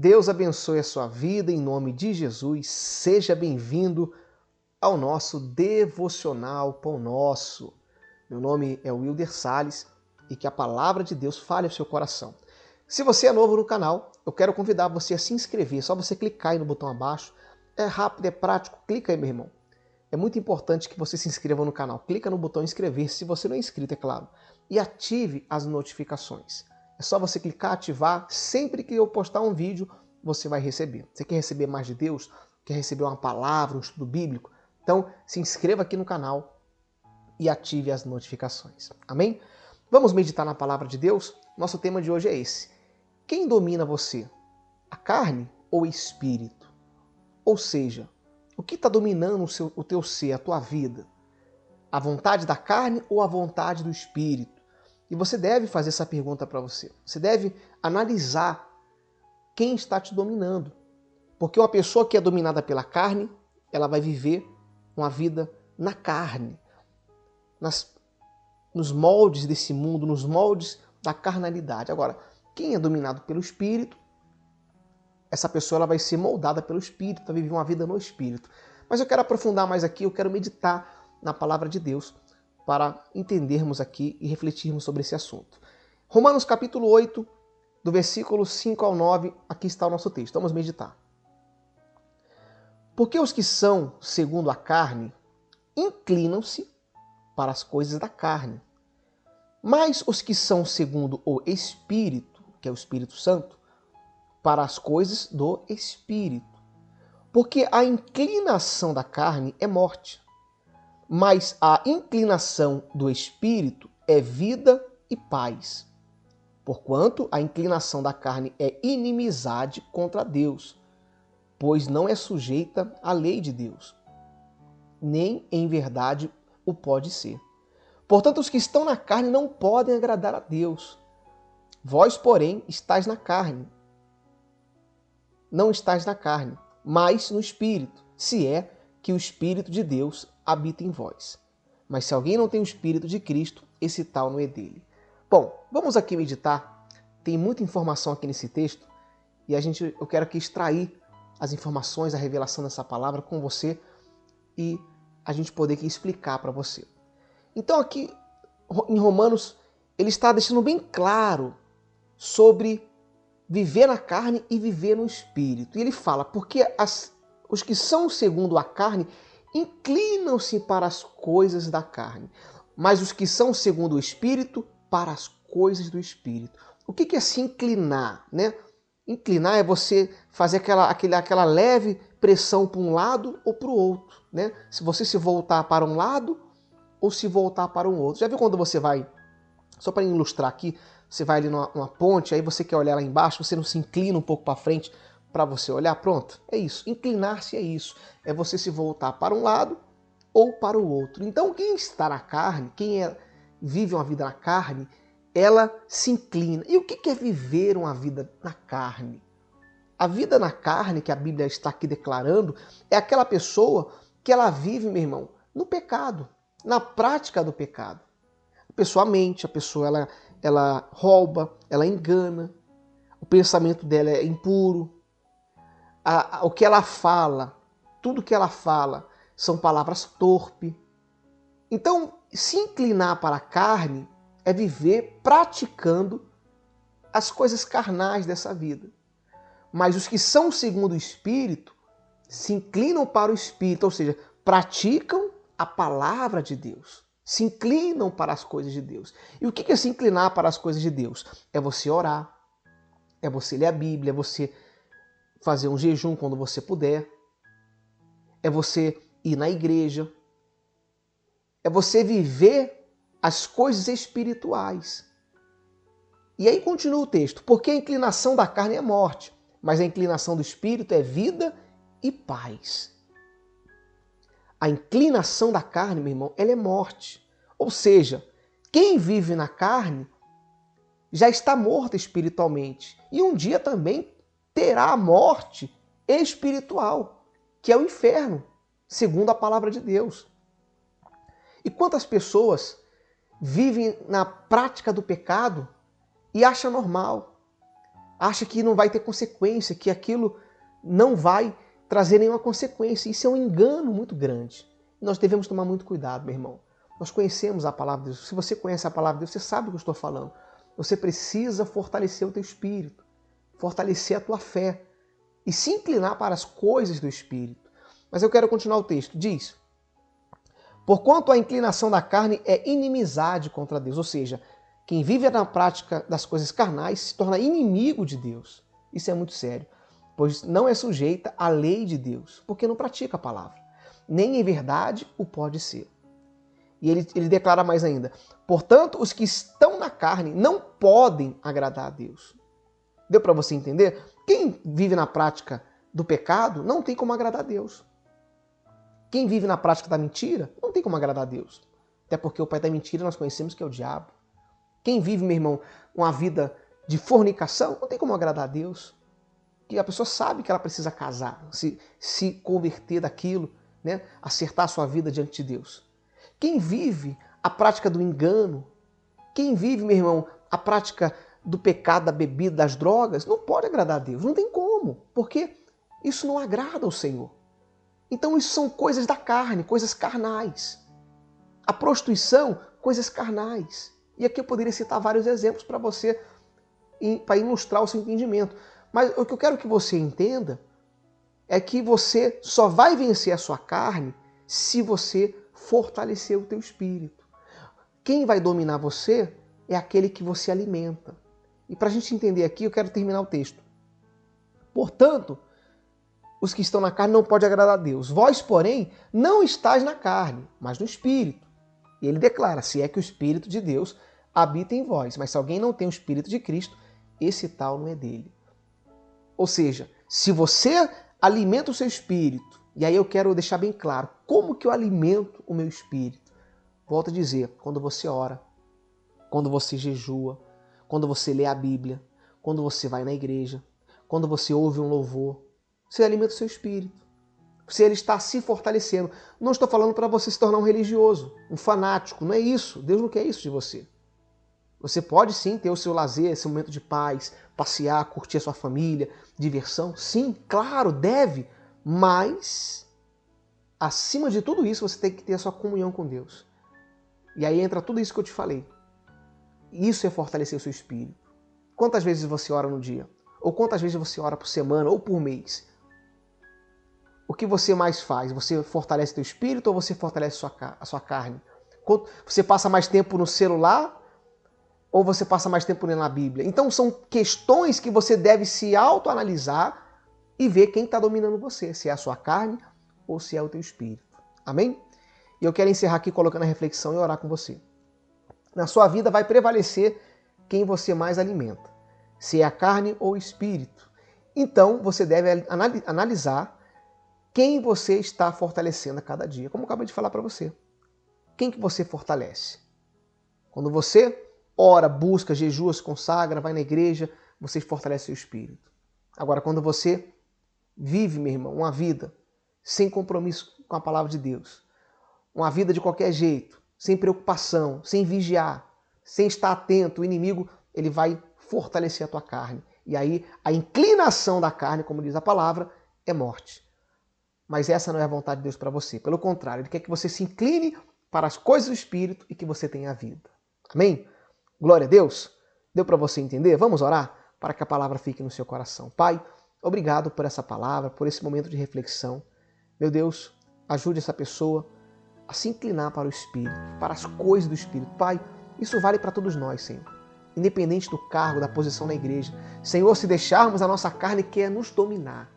Deus abençoe a sua vida em nome de Jesus. Seja bem-vindo ao nosso devocional Pão Nosso. Meu nome é Wilder Salles e que a palavra de Deus fale ao seu coração. Se você é novo no canal, eu quero convidar você a se inscrever. É só você clicar aí no botão abaixo. É rápido, é prático. Clica aí, meu irmão. É muito importante que você se inscreva no canal. Clica no botão inscrever, se você não é inscrito, é claro. E ative as notificações. É só você clicar, ativar. Sempre que eu postar um vídeo, você vai receber. Você quer receber mais de Deus? Quer receber uma palavra, um estudo bíblico? Então, se inscreva aqui no canal e ative as notificações. Amém? Vamos meditar na palavra de Deus? Nosso tema de hoje é esse. Quem domina você? A carne ou o espírito? Ou seja, o que está dominando o teu ser, a tua vida? A vontade da carne ou a vontade do espírito? E você deve fazer essa pergunta para você. Você deve analisar quem está te dominando. Porque uma pessoa que é dominada pela carne, ela vai viver uma vida na carne, nos moldes desse mundo, nos moldes da carnalidade. Agora, quem é dominado pelo espírito, essa pessoa ela vai ser moldada pelo espírito, vai viver uma vida no espírito. Mas eu quero aprofundar mais aqui, eu quero meditar na palavra de Deus para entendermos aqui e refletirmos sobre esse assunto. Romanos capítulo 8, do versículo 5 ao 9, aqui está o nosso texto. Vamos meditar. Porque os que são segundo a carne inclinam-se para as coisas da carne. Mas os que são segundo o Espírito, que é o Espírito Santo, para as coisas do Espírito. Porque a inclinação da carne é morte, mas a inclinação do Espírito é vida e paz. Porquanto a inclinação da carne é inimizade contra Deus, pois não é sujeita à lei de Deus, nem em verdade o pode ser. Portanto, os que estão na carne não podem agradar a Deus. Vós, porém, estáis na carne. Não estáis na carne, mas no Espírito, se é que o Espírito de Deus habita em vós. Mas se alguém não tem o Espírito de Cristo, esse tal não é dele. Bom, vamos aqui meditar. Tem muita informação aqui nesse texto e eu quero aqui extrair as informações, a revelação dessa palavra com você e a gente poder aqui explicar para você. Então aqui em Romanos ele está deixando bem claro sobre viver na carne e viver no Espírito. E ele fala, porque os que são segundo a carne inclinam-se para as coisas da carne, mas os que são segundo o Espírito, para as coisas do Espírito. O que é se inclinar, né? Inclinar é você fazer aquela leve pressão para um lado ou para o outro, né? Se você se voltar para um lado ou se voltar para um outro. Já viu quando você vai, só para ilustrar aqui, você vai ali numa ponte, aí você quer olhar lá embaixo, você não se inclina um pouco para frente para você olhar? Pronto, é isso. Inclinar-se é isso. É você se voltar para um lado ou para o outro. Então quem está na carne, vive uma vida na carne, ela se inclina. E o que é viver uma vida na carne? A vida na carne, que a Bíblia está aqui declarando, é aquela pessoa que ela vive, meu irmão, no pecado, na prática do pecado. A pessoa mente, a pessoa ela rouba, ela engana, o pensamento dela é impuro, o que ela fala, tudo que ela fala são palavras torpes. Então, se inclinar para a carne é viver praticando as coisas carnais dessa vida. Mas os que são segundo o Espírito se inclinam para o Espírito, ou seja, praticam a palavra de Deus. Se inclinam para as coisas de Deus. E o que é se inclinar para as coisas de Deus? É você orar, é você ler a Bíblia, é você fazer um jejum quando você puder, é você ir na igreja, é você viver as coisas espirituais. E aí continua o texto, porque a inclinação da carne é morte, mas a inclinação do Espírito é vida e paz. A inclinação da carne, meu irmão, ela é morte. Ou seja, quem vive na carne já está morto espiritualmente. E um dia também terá a morte espiritual, que é o inferno, segundo a palavra de Deus. E quantas pessoas vivem na prática do pecado e acham normal? acha que não vai ter consequência, que aquilo não vai trazer nenhuma consequência. Isso é um engano muito grande. Nós devemos tomar muito cuidado, meu irmão. Nós conhecemos a palavra de Deus. Se você conhece a palavra de Deus, você sabe o que eu estou falando. Você precisa fortalecer o teu espírito, fortalecer a tua fé e se inclinar para as coisas do espírito. Mas eu quero continuar o texto. Diz: porquanto a inclinação da carne é inimizade contra Deus. Ou seja, quem vive na prática das coisas carnais se torna inimigo de Deus. Isso é muito sério, pois não é sujeita à lei de Deus, porque não pratica a palavra. Nem em verdade o pode ser. E ele declara mais ainda: portanto, os que estão na carne não podem agradar a Deus. Deu para você entender? Quem vive na prática do pecado não tem como agradar a Deus. Quem vive na prática da mentira não tem como agradar a Deus. Até porque o pai da mentira nós conhecemos que é o diabo. Quem vive, meu irmão, uma vida de fornicação não tem como agradar a Deus. Que a pessoa sabe que ela precisa casar, se converter daquilo, né? Acertar a sua vida diante de Deus. Quem vive a prática do engano, quem vive, meu irmão, a prática do pecado, da bebida, das drogas, não pode agradar a Deus. Não tem como, porque isso não agrada ao Senhor. Então isso são coisas da carne, coisas carnais. A prostituição, coisas carnais. E aqui eu poderia citar vários exemplos para você, para ilustrar o seu entendimento. Mas o que eu quero que você entenda é que você só vai vencer a sua carne se você fortalecer o teu espírito. Quem vai dominar você é aquele que você alimenta. E para a gente entender aqui, eu quero terminar o texto. Portanto, os que estão na carne não podem agradar a Deus. Vós, porém, não estáis na carne, mas no Espírito. E ele declara: se é que o Espírito de Deus habita em vós. Mas se alguém não tem o Espírito de Cristo, esse tal não é dele. Ou seja, se você alimenta o seu espírito, e aí eu quero deixar bem claro, como que eu alimento o meu espírito? Volto a dizer, quando você ora, quando você jejua, quando você lê a Bíblia, quando você vai na igreja, quando você ouve um louvor, você alimenta o seu espírito. Se ele está se fortalecendo. Não estou falando para você se tornar um religioso, um fanático, não é isso. Deus não quer isso de você. Você pode sim ter o seu lazer, seu momento de paz, passear, curtir a sua família, diversão. Sim, claro, deve. Mas, acima de tudo isso, você tem que ter a sua comunhão com Deus. E aí entra tudo isso que eu te falei. Isso é fortalecer o seu espírito. Quantas vezes você ora no dia? Ou quantas vezes você ora por semana ou por mês? O que você mais faz? Você fortalece seu espírito ou você fortalece a sua carne? Você passa mais tempo no celular ou você passa mais tempo lendo a Bíblia? Então são questões que você deve se autoanalisar e ver quem está dominando você, se é a sua carne ou se é o teu espírito. Amém? E eu quero encerrar aqui colocando a reflexão e orar com você. Na sua vida vai prevalecer quem você mais alimenta, se é a carne ou o espírito. Então você deve analisar quem você está fortalecendo a cada dia, como eu acabei de falar para você. Quem que você fortalece? Quando você ora, busca, jejua, se consagra, vai na igreja, você fortalece seu espírito. Agora, quando você vive, meu irmão, uma vida sem compromisso com a palavra de Deus, uma vida de qualquer jeito, sem preocupação, sem vigiar, sem estar atento, o inimigo ele vai fortalecer a tua carne. E aí a inclinação da carne, como diz a palavra, é morte. Mas essa não é a vontade de Deus para você. Pelo contrário, Ele quer que você se incline para as coisas do Espírito e que você tenha a vida. Amém? Glória a Deus. Deu para você entender? Vamos orar para que a palavra fique no seu coração. Pai, obrigado por essa palavra, por esse momento de reflexão. Meu Deus, ajude essa pessoa a se inclinar para o Espírito, para as coisas do Espírito. Pai, isso vale para todos nós, Senhor. Independente do cargo, da posição na igreja. Senhor, se deixarmos a nossa carne quer nos dominar,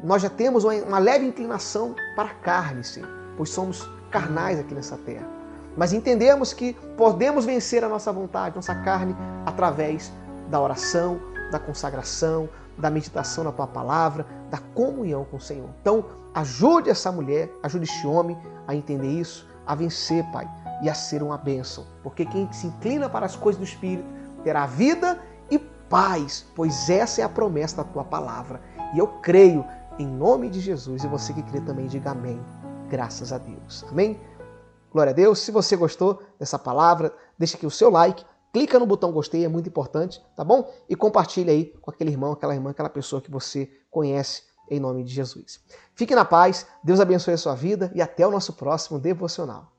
nós já temos uma leve inclinação para a carne, Senhor, pois somos carnais aqui nessa terra. Mas entendemos que podemos vencer a nossa vontade, nossa carne, através da oração, da consagração, da meditação na Tua Palavra, da comunhão com o Senhor. Então, ajude essa mulher, ajude este homem a entender isso, a vencer, Pai, e a ser uma bênção. Porque quem se inclina para as coisas do Espírito terá vida e paz, pois essa é a promessa da Tua Palavra. E eu creio em nome de Jesus, e você que crê também, diga amém. Graças a Deus. Amém? Glória a Deus. Se você gostou dessa palavra, deixa aqui o seu like. Clica no botão gostei, é muito importante, tá bom? E compartilha aí com aquele irmão, aquela irmã, aquela pessoa que você conhece, em nome de Jesus. Fique na paz, Deus abençoe a sua vida e até o nosso próximo devocional.